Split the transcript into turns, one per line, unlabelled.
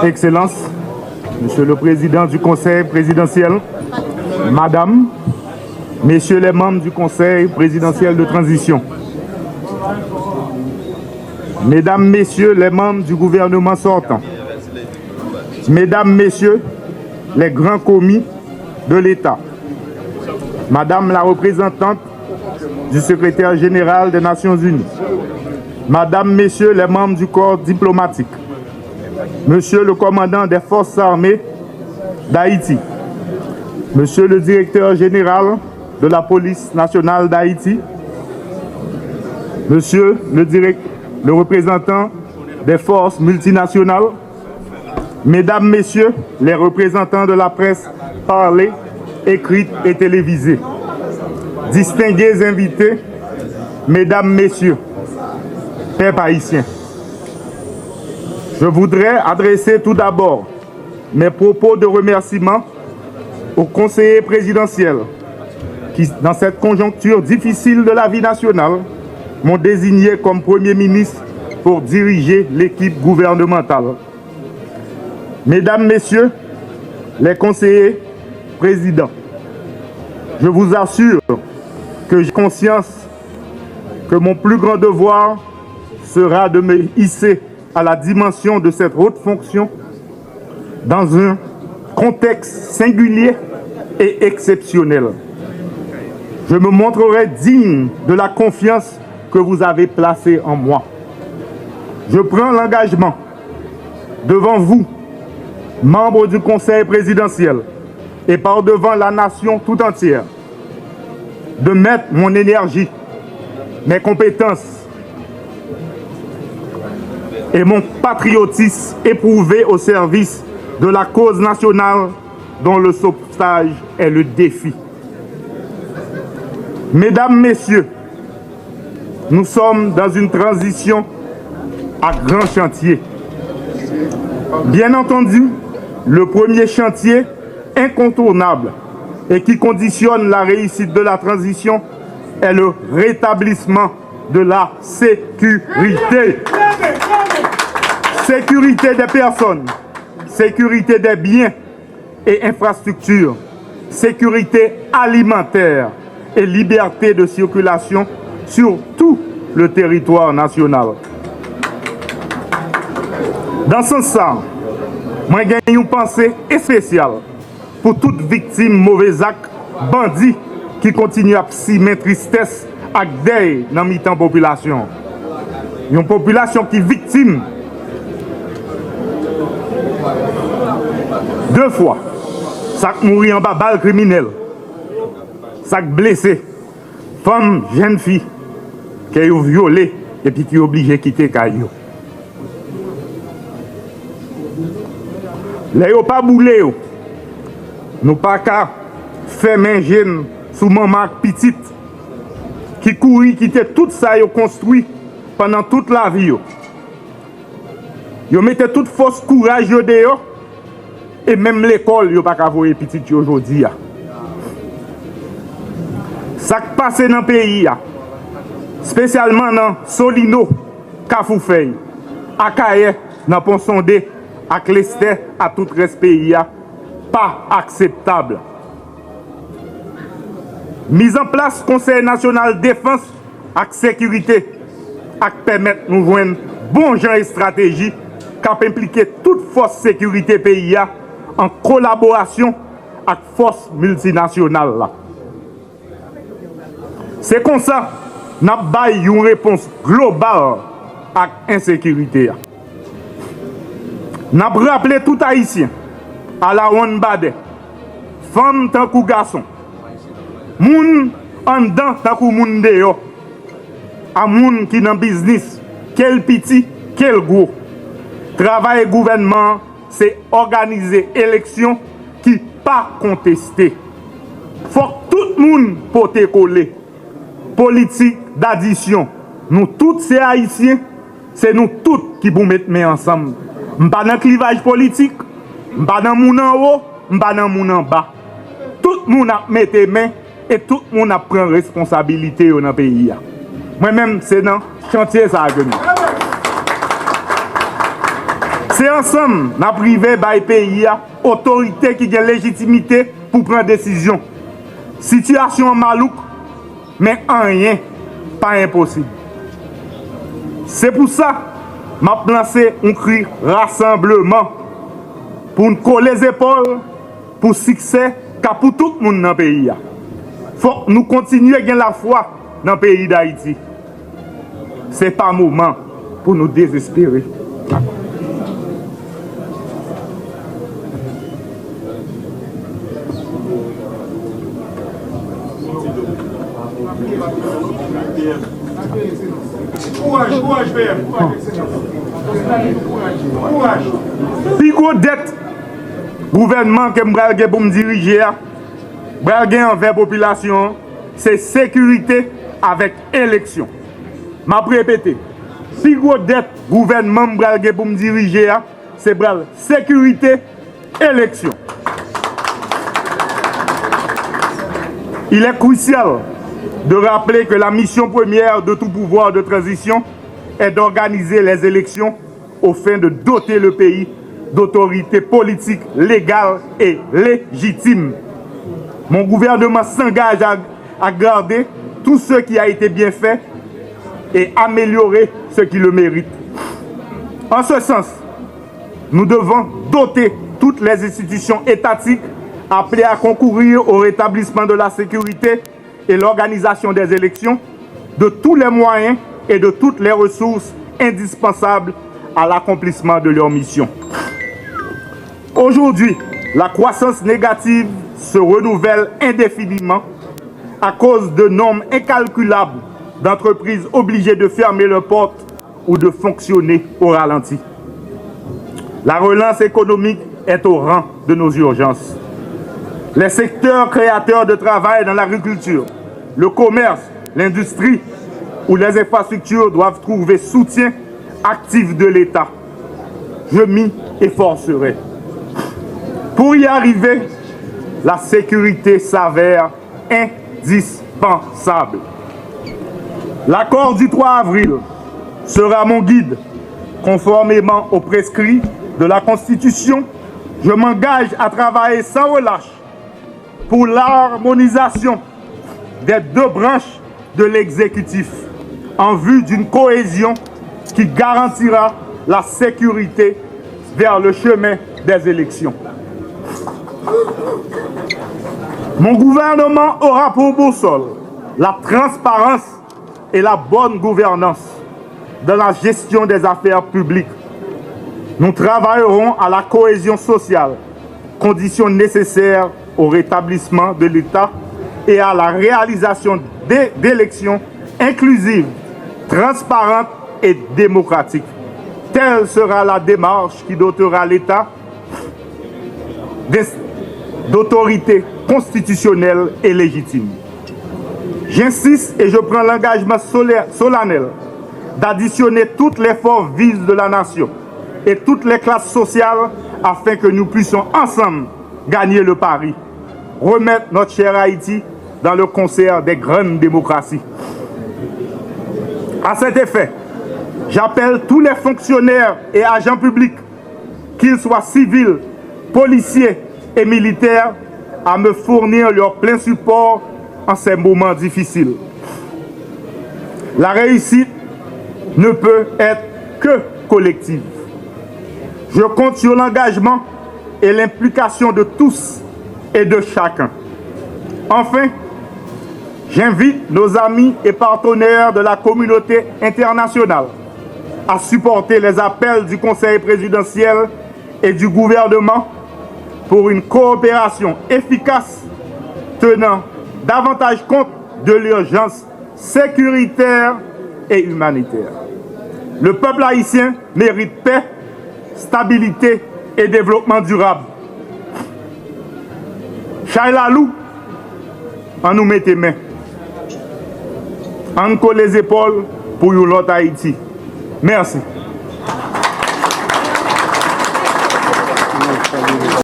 Excellence, Monsieur le Président du Conseil présidentiel, Madame, Messieurs les membres du Conseil présidentiel de transition, Mesdames, Messieurs les membres du gouvernement sortant, Mesdames, Messieurs les grands commis de l'État, Madame la représentante du secrétaire général des Nations Unies, Madame, Messieurs les membres du corps diplomatique, Monsieur le commandant des forces armées d'Haïti, Monsieur le directeur général de la police nationale d'Haïti, Monsieur le représentant des forces multinationales, Mesdames, Messieurs les représentants de la presse parlée, écrite et télévisée, distingués invités, Mesdames, Messieurs, peuple haïtien. Je voudrais adresser tout d'abord mes propos de remerciement aux conseillers présidentiels qui, dans cette conjoncture difficile de la vie nationale, m'ont désigné comme Premier ministre pour diriger l'équipe gouvernementale. Mesdames, Messieurs, les conseillers présidents, je vous assure que j'ai conscience que mon plus grand devoir sera de me hisser à la dimension de cette haute fonction dans un contexte singulier et exceptionnel. Je me montrerai digne de la confiance que vous avez placée en moi. Je prends l'engagement devant vous, membres du Conseil présidentiel, et par devant la nation tout entière, de mettre mon énergie, mes compétences et mon patriotisme éprouvé au service de la cause nationale dont le sauvetage est le défi. Mesdames, Messieurs, nous sommes dans une transition à grand chantier. Bien entendu, le premier chantier incontournable et qui conditionne la réussite de la transition est le rétablissement de la sécurité. Sécurité des personnes, sécurité des biens et infrastructures, sécurité alimentaire et liberté de circulation sur tout le territoire national. Dans ce sens, moi j'ai une pensée spéciale pour toute victime mauvais acte, bandit qui continue à simer tristesse et deuil dans la population. Une population qui est victime deux fois. Ça mourit en bas balle criminelle. Ça blessé. Femme, jeune fille qui est violée et puis qui est obligée de quitter Caillou. Les n'ont pas boulé. Nous pas qu'à faire main jeune sous maman petite qui courit, qui était tout ça yo construit pendant toute la vie. Yo mettait toute force courage dehors et même l'école yo pas qu'à voir petite aujourd'hui. Ça qui passe dans le pays, spécialement dans Solino, Kafoufei, Akaye, dans Ponsondé, à Clester, à tout le reste pays, pas acceptable. Mise en place Conseil national de défense et sécurité, qui permettre de nous joindre bon gens et stratégie qui impliquer toute force sécurité pays en collaboration avec force multinationale. C'est comme ça que nous avons une réponse globale à l'insécurité. Nous avons rappelé tout Haïtien à la ronde bade, femmes tant que garçons, moun en dedans tant que moun dehors, à moun qui dans business, quel petit, quel gros. Travail gouvernement, c'est organiser élection qui pas contestée. Faut que tout le monde peut coller. Politique d'addition. Nous tous ces Haïtiens, c'est nous tous qui vous mettons ensemble. Nous ne sommes pas dans le clivage politique, nous ne sommes pas dans le monde en haut, nous ne sommes pas dans le monde en bas. Tout le monde a mis les mains et tout le monde a pris responsabilité dans le pays. Moi-même, c'est dans le chantier ça a gagné. C'est ensemble, nous privé par le pays, autorité qui a légitimité pour prendre décision. Situation malouk, mais rien, pas impossible. C'est pour ça que je lancé un cri rassemblement pour nous coller les épaules pour succès pour tout le monde dans le pays. Il faut que nous continuions à gagner la foi dans le pays d'Haïti. Ce n'est pas le moment pour nous désespérer. Si vous dette gouvernement que je pour me diriger, envers la population, c'est sécurité avec élection. Je répète, si vous dette gouvernement pour me diriger, c'est sécurité, élection. Il est crucial de rappeler que la mission première de tout pouvoir de transition est d'organiser les élections au fin de doter le pays d'autorités politiques légales et légitimes. Mon gouvernement s'engage à garder tout ce qui a été bien fait et améliorer ce qui le mérite. En ce sens, nous devons doter toutes les institutions étatiques appelées à concourir au rétablissement de la sécurité et l'organisation des élections de tous les moyens et de toutes les ressources indispensables à l'accomplissement de leur mission. Aujourd'hui, la croissance négative se renouvelle indéfiniment à cause de nombres incalculables d'entreprises obligées de fermer leurs portes ou de fonctionner au ralenti. La relance économique est au rang de nos urgences. Les secteurs créateurs de travail dans l'agriculture, le commerce, l'industrie ou les infrastructures doivent trouver soutien actif de l'État. Je m'y efforcerai. Pour y arriver, la sécurité s'avère indispensable. L'accord du 3 avril sera mon guide. Conformément aux prescrits de la Constitution, je m'engage à travailler sans relâche pour l'harmonisation des deux branches de l'exécutif en vue d'une cohésion qui garantira la sécurité vers le chemin des élections. Mon gouvernement aura pour boussole la transparence et la bonne gouvernance dans la gestion des affaires publiques. Nous travaillerons à la cohésion sociale, condition nécessaire au rétablissement de l'État et à la réalisation d'élections inclusives, transparentes et démocratiques. Telle sera la démarche qui dotera l'État d'autorité constitutionnelle et légitime. J'insiste et je prends l'engagement solennel d'additionner toutes les forces vives de la nation et toutes les classes sociales afin que nous puissions ensemble gagner le pari, remettre notre cher Haïti dans le concert des grandes démocraties. À cet effet, j'appelle tous les fonctionnaires et agents publics, qu'ils soient civils, policiers et militaires, à me fournir leur plein support en ces moments difficiles. La réussite ne peut être que collective. Je compte sur l'engagement et l'implication de tous et de chacun. Enfin, j'invite nos amis et partenaires de la communauté internationale à supporter les appels du Conseil présidentiel et du gouvernement pour une coopération efficace tenant davantage compte de l'urgence sécuritaire et humanitaire. Le peuple haïtien mérite paix, stabilité et développement durable. Chailalou, on nous met les mains. On nous colle les épaules pour l'autre Haïti. Merci.